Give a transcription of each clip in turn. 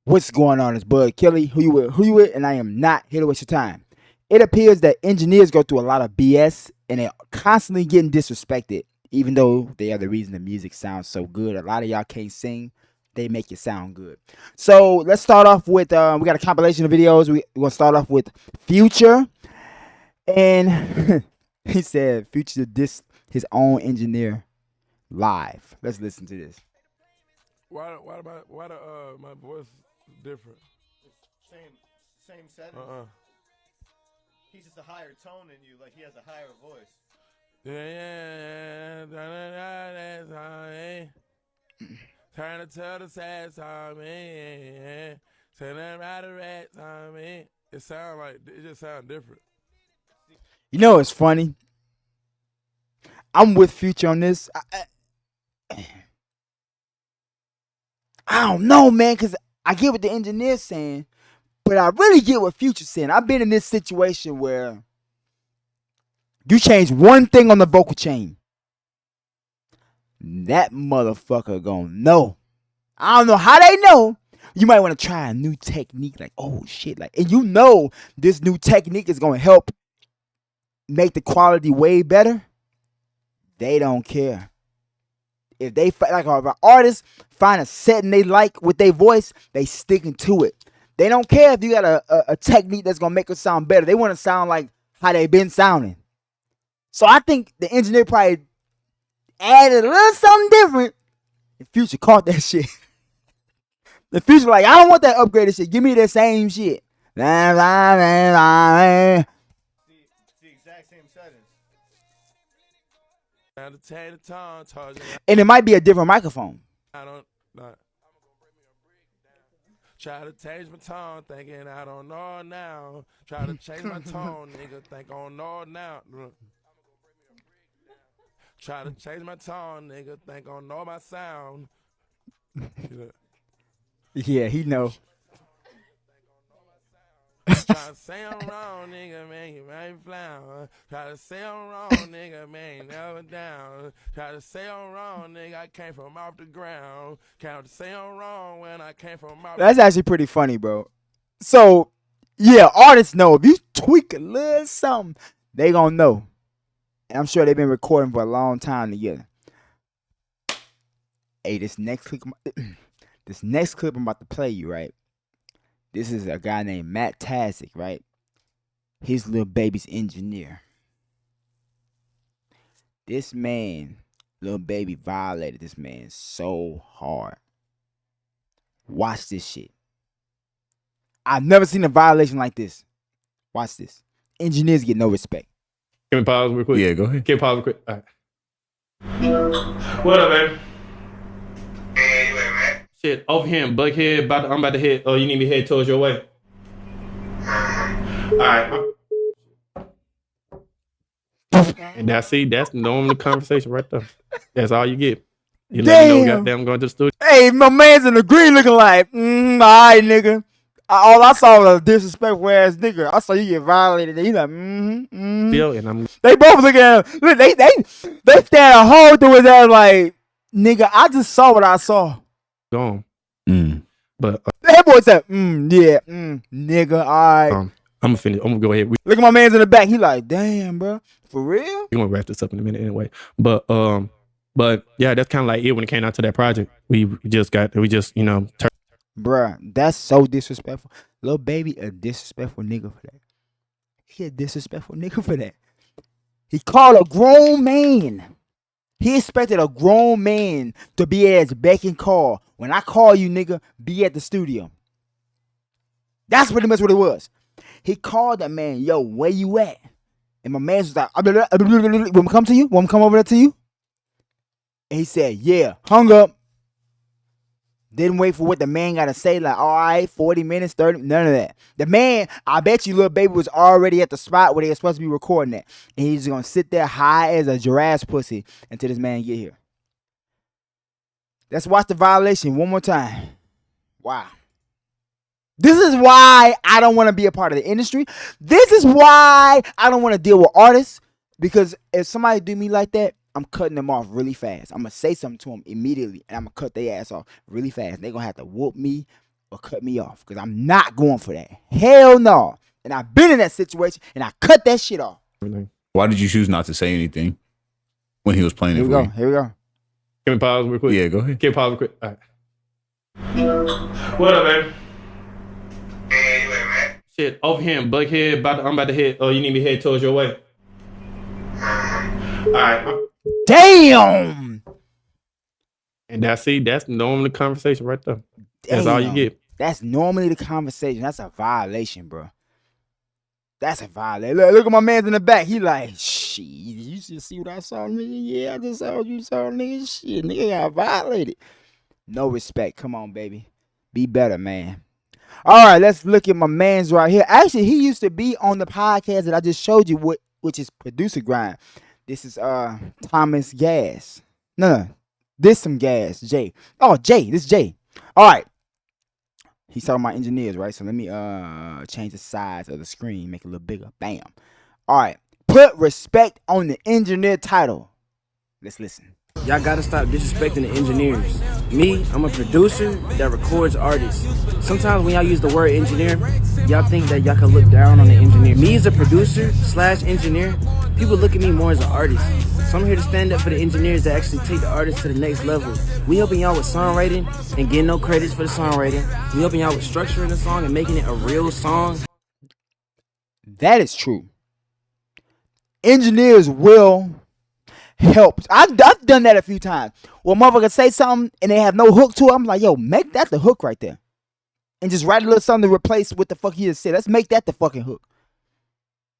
What's going on? It's Bud Kelly. Who you with? Who you with? And I am not here to waste your time. It appears that engineers go through a lot of BS and they're constantly getting disrespected, even though they are the reason the music sounds so good. A lot of y'all can't sing. They make it sound good. So let's start off with we got a compilation of videos. We're gonna start off with Future, and he said Future diss his own engineer live. Let's listen to this. Why the my voice is different? Same settings. He's just a higher tone than you. Like he has a higher voice. Trying to tell the sad song, man. Tell them how the rat song, man. It just sound different. You know it's funny. I'm with Future on this. I don't know, man, because I get what the engineer's saying, but I really get what Future's saying. I've been in this situation where you change one thing on the vocal chain, that motherfucker gonna know. I don't know how they know. You might want to try a new technique, like, oh shit, like, and you know this new technique is gonna help make the quality way better. They don't care. If they like, if an artist find a setting they like with their voice, they sticking to it. They don't care if you got a technique that's gonna make it sound better. They want to sound like how they been sounding. So I think the engineer probably added a little something different. The Future caught that shit. The Future like, I don't want that upgraded shit. Give me the same shit. It's the exact same settings. And it might be a different microphone. I don't not. Try to change my tone, thinking I don't know now. Try to change my tone, nigga, think I don't know now. Try to change my tone, nigga, think I don't know my sound. Yeah, he know. Try to say I'm wrong, nigga, man, you might frown. Try to say I'm wrong, nigga, man, never down. Try to say I'm wrong, nigga, I came from off the ground. Try to say I'm wrong when I came from off. That's actually pretty funny, bro. So, yeah, artists know. If you tweak a little something, they gonna know. And I'm sure they've been recording for a long time together. Hey, this next clip I'm about to play you, right? This is a guy named Matt Tazick, right? His little baby's engineer. This man, little baby, violated this man so hard. Watch this shit. I've never seen a violation like this. Watch this. Engineers get no respect. Can we pause real quick? Yeah, go ahead. Can we pause real quick? All right. What up, man? Hey, you at, man? Shit, over here in Buckhead, I'm about to head. Oh, you need me to head towards your way? All right. And that's normal the conversation right there. That's all you get. You let me know, goddamn, I'm going to the studio. Hey, my man's in the green looking like, all right, nigga. All I saw was a disrespectful ass nigga. I saw you get violated. He like, And I'm They both looking at him. Look, they stand a whole through his ass like, nigga, I just saw what I saw. gone. But That boy said, nigga, all right. I'm gonna finish. I'm gonna go ahead. Look at my man's in the back. He like, damn, bro. For real? We're gonna wrap this up in a minute anyway. But yeah, that's kind of like it when it came out to that project. We just Bruh, that's so disrespectful. Lil Baby, a disrespectful nigga for that. He a disrespectful nigga for that. He called a grown man. He expected a grown man to be at his beck and call. When I call you, nigga, be at the studio. That's pretty much what it was. He called that man, yo, where you at? And my man was like, want me come to you? Want me come over there to you? And he said, yeah, hung up. Didn't wait for what the man got to say, like, all right, 40 minutes, 30, none of that. The man, I bet you Lil Baby was already at the spot where they were supposed to be recording it. And he's going to sit there high as a giraffe's pussy until this man get here. Let's watch the violation one more time. Wow. This is why I don't want to be a part of the industry. This is why I don't want to deal with artists. Because if somebody do me like that, I'm cutting them off really fast. I'm going to say something to them immediately, and I'm going to cut their ass off really fast. They're going to have to whoop me or cut me off because I'm not going for that. Hell no. And I've been in that situation and I cut that shit off. Why did you choose not to say anything when he was playing Here it we for go. you? Here we go. Can we pause real quick? Yeah, go ahead. Can we pause real quick? All right. What up, man? Hey, you at, man? Shit, over here in Buckhead. I'm about to head. Oh, you need me to head towards your way. All right. Damn. And that's normally the conversation right there. That's all you Damn. get. That's normally the conversation. That's a violation, bro. That's a violation. Look at my man in the back. He like, shit, you just see what I saw, nigga? Yeah, I just saw what you saw, nigga. Shit, nigga got violated. No respect. Come on, baby. Be better, man. All right, let's look at my man's right here. Actually, he used to be on the podcast that I just showed you, which is Producer Grind. This is Thomas Gas. No. This some gas, Jay. Oh, Jay. This is Jay. All right. He's talking about engineers, right? So let me change the size of the screen, make it a little bigger. Bam. All right. Put respect on the engineer title. Let's listen. Y'all gotta stop disrespecting the engineers. Me, I'm a producer that records artists. Sometimes when y'all use the word engineer, y'all think that y'all can look down on the engineer. Me as a producer / engineer, people look at me more as an artist. So I'm here to stand up for the engineers that actually take the artists to the next level. We helping y'all with songwriting and getting no credits for the songwriting. We helping y'all with structuring the song and making it a real song. That is true. Engineers will help. I've done that a few times. When motherfuckers say something and they have no hook to it, I'm like, yo, make that the hook right there. And just write a little something to replace what the fuck he just said. Let's make that the fucking hook.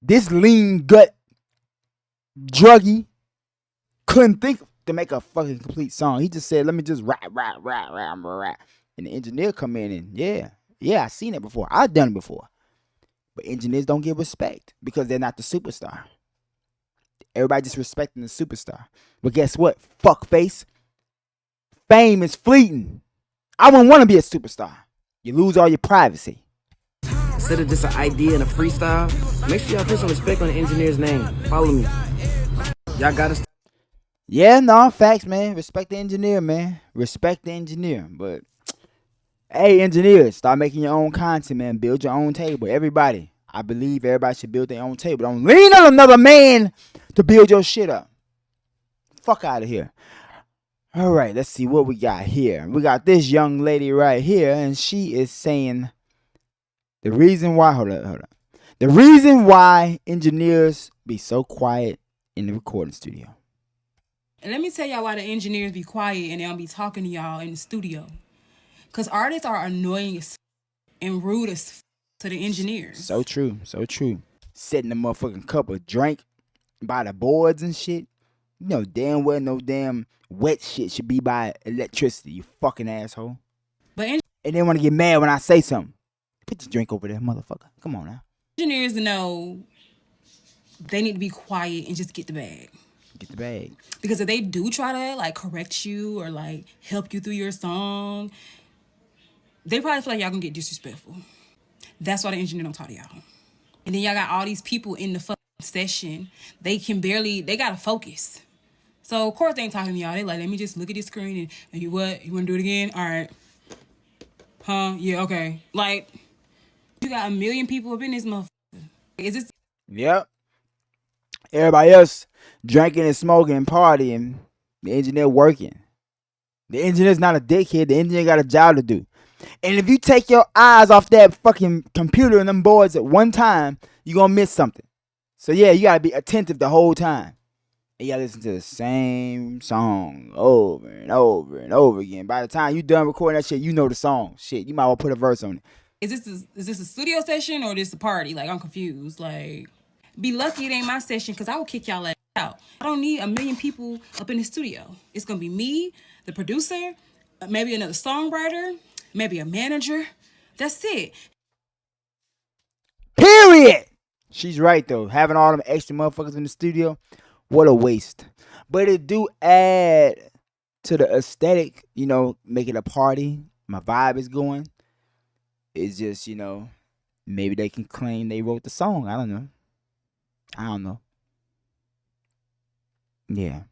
This lean gut druggy couldn't think to make a fucking complete song. He just said, let me just rap. And the engineer come in and yeah, I seen it before. I've done it before. But engineers don't get respect because they're not the superstar. Everybody just respecting the superstar. But guess what? Fuckface. Fame is fleeting. I wouldn't want to be a superstar. You lose all your privacy. Instead of just an idea and a freestyle, make sure y'all put some respect on the engineer's name. Follow me. Y'all gotta Yeah, no, facts, man. Respect the engineer, man. Respect the engineer. But, hey, engineers, start making your own content, man. Build your own table. Everybody. I believe everybody should build their own table. Don't lean on another man to build your shit up. Fuck out of here. All right, let's see what we got here. We got this young lady right here, and she is saying the reason why, hold on. The reason why engineers be so quiet in the recording studio. And let me tell y'all why the engineers be quiet and they don't be talking to y'all in the studio. Because artists are annoying as and rude as to the engineers. So true, so true. Setting a motherfucking cup of drink by the boards and shit. You know damn well no damn wet shit should be by electricity, you fucking asshole. But And they want to get mad when I say something. Put your drink over there, motherfucker. Come on now. engineers know they need to be quiet and just get the bag. Get the bag. Because if they do try to like correct you or like help you through your song, they probably feel like y'all gonna get disrespectful. That's why the engineer don't talk to y'all. And then y'all got all these people in the fucking session. They gotta focus. So of course they ain't talking to y'all. They like, let me just look at this screen and you what? You wanna do it again? All right. Huh? Yeah, okay. Like, you got 1 million people up in this motherfucker. Is this? Yep. Everybody else drinking and smoking and partying. The engineer working. The engineer's not a dickhead. The engineer got a job to do. And if you take your eyes off that fucking computer and them boards at one time, you're going to miss something. So yeah, you got to be attentive the whole time. And you got to listen to the same song over and over and over again. By the time you done recording that shit, you know the song. Shit, you might well put a verse on it. Is this a studio session or this a party? Like, I'm confused. Like, be lucky it ain't my session because I will kick y'all out. I don't need 1 million people up in the studio. It's going to be me, the producer, maybe another songwriter, maybe a manager. That's it. Period. She's right, though. Having all them extra motherfuckers in the studio, what a waste. But it do add to the aesthetic, you know, make it a party. My vibe is going. It's just, you know, maybe they can claim they wrote the song. I don't know. Yeah.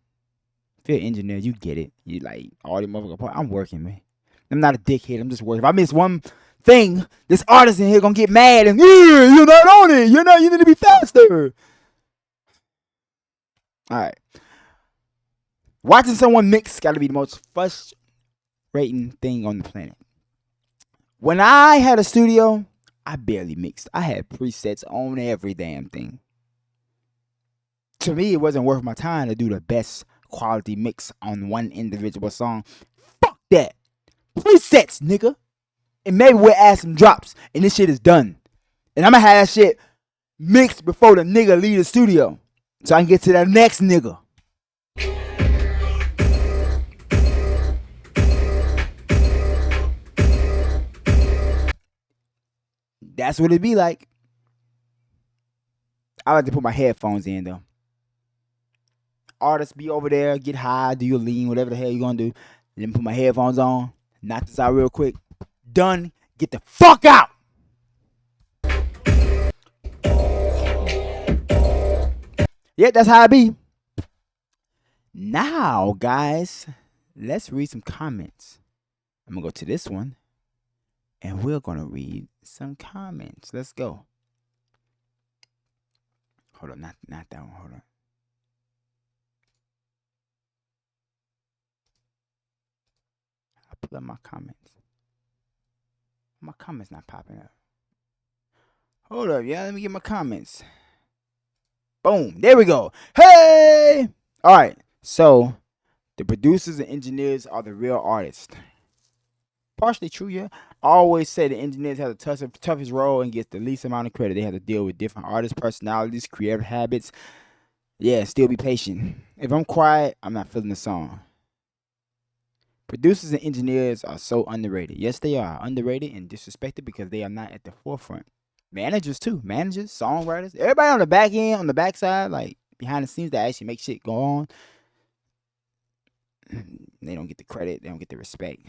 If you're an engineer, you get it. You like all the motherfucker part. I'm working, man. I'm not a dickhead. I'm just working. If I miss one thing, this artist in here gonna get mad and you're not on it. You need to be faster. All right. Watching someone mix got to be the most frustrating thing on the planet. When I had a studio, I barely mixed. I had presets on every damn thing. To me, it wasn't worth my time to do the best quality mix on one individual song. Fuck that. Presets, nigga. And maybe we'll add some drops and this shit is done. And I'm gonna have that shit mixed before the nigga leave the studio. So I can get to the next nigga. That's what it be like. I like to put my headphones in though. Artists be over there, get high, do your lean, whatever the hell you gonna do. Let me put my headphones on, knock this out real quick. Done. Get the fuck out. Yeah, that's how it be. Now, guys, let's read some comments. I'm gonna go to this one, and we're gonna read some comments. Let's go. Hold on, not that one. Hold on. I pull up my comments. My comments not popping up. Hold up, yeah. Let me get my comments. Boom. There we go. Hey! All right. So, the producers and engineers are the real artists. Partially true, yeah. I always say the engineers have the toughest role and gets the least amount of credit. They have to deal with different artists' personalities, creative habits. Yeah, still be patient. If I'm quiet, I'm not feeling the song. Producers and engineers are so underrated. Yes, they are underrated and disrespected because they are not at the forefront. Managers too. Managers, songwriters, everybody on the back end, on the backside, like behind the scenes that actually make shit go on. They don't get the credit. They don't get the respect.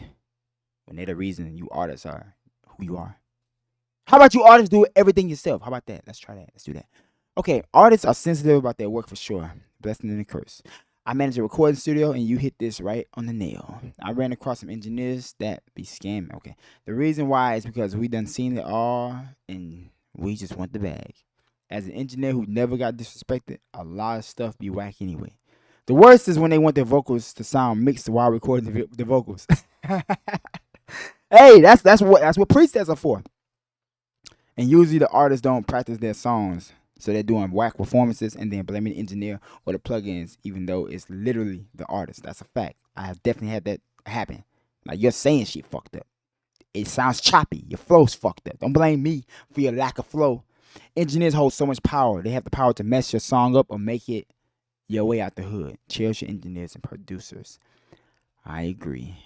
When they're the reason you artists are who you are. How about you artists do everything yourself? How about that? Let's try that. Let's do that. Okay, artists are sensitive about their work for sure. Blessing and a curse. I manage a recording studio and you hit this right on the nail. I ran across some engineers that be scamming. Okay. The reason why is because we done seen it all and we just want the bag. As an engineer who never got disrespected, a lot of stuff be whack anyway. The worst is when they want their vocals to sound mixed while recording the vocals. Hey, that's what presets are for. And usually the artists don't practice their songs. So they're doing whack performances and then blaming the engineer or the plugins, even though it's literally the artist. That's a fact. I have definitely had that happen. Like, you're saying shit fucked up. It sounds choppy. Your flow's fucked up. Don't blame me for your lack of flow. Engineers hold so much power. They have the power to mess your song up or make it your way out the hood. Cherish your engineers and producers. I agree.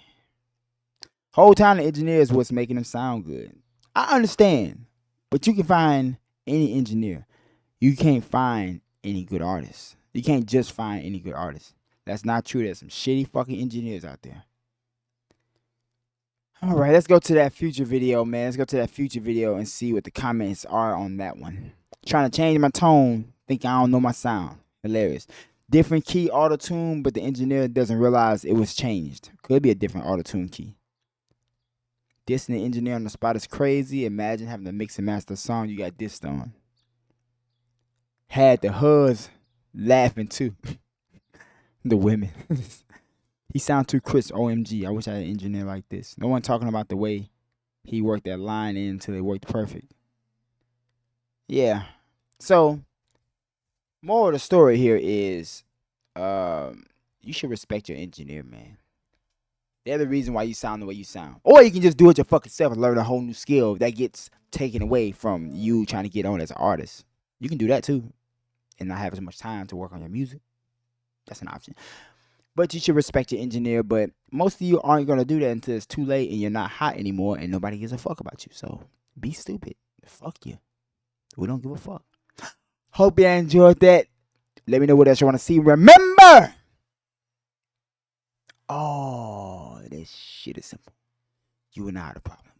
Whole time the engineer is what's making them sound good. I understand. But you can find any engineer. You can't find any good artists. You can't just find any good artists. That's not true. There's some shitty fucking engineers out there. All right, let's go to that Future video, man. Let's go to that Future video and see what the comments are on that one. Trying to change my tone, thinking I don't know my sound. Hilarious. Different key auto-tune, but the engineer doesn't realize it was changed. Could be a different auto-tune key. Dissing the engineer on the spot is crazy. Imagine having to mix and master a song you got dissed on. Had the huzz laughing too. The women. He sound too crisp. OMG. I wish I had an engineer like this. No one talking about the way he worked that line in until it worked perfect. Yeah. So, moral of the story here is you should respect your engineer, man. They're the reason why you sound the way you sound. Or you can just do it your fucking self and learn a whole new skill that gets taken away from you trying to get on as an artist. You can do that too. And not have as much time to work on your music. That's an option. But you should respect your engineer. But most of you aren't going to do that until it's too late and you're not hot anymore and nobody gives a fuck about you. So be stupid. Fuck you. We don't give a fuck. Hope you enjoyed that. Let me know what else you want to see. Remember! Oh, this shit is simple. You and I are the problem.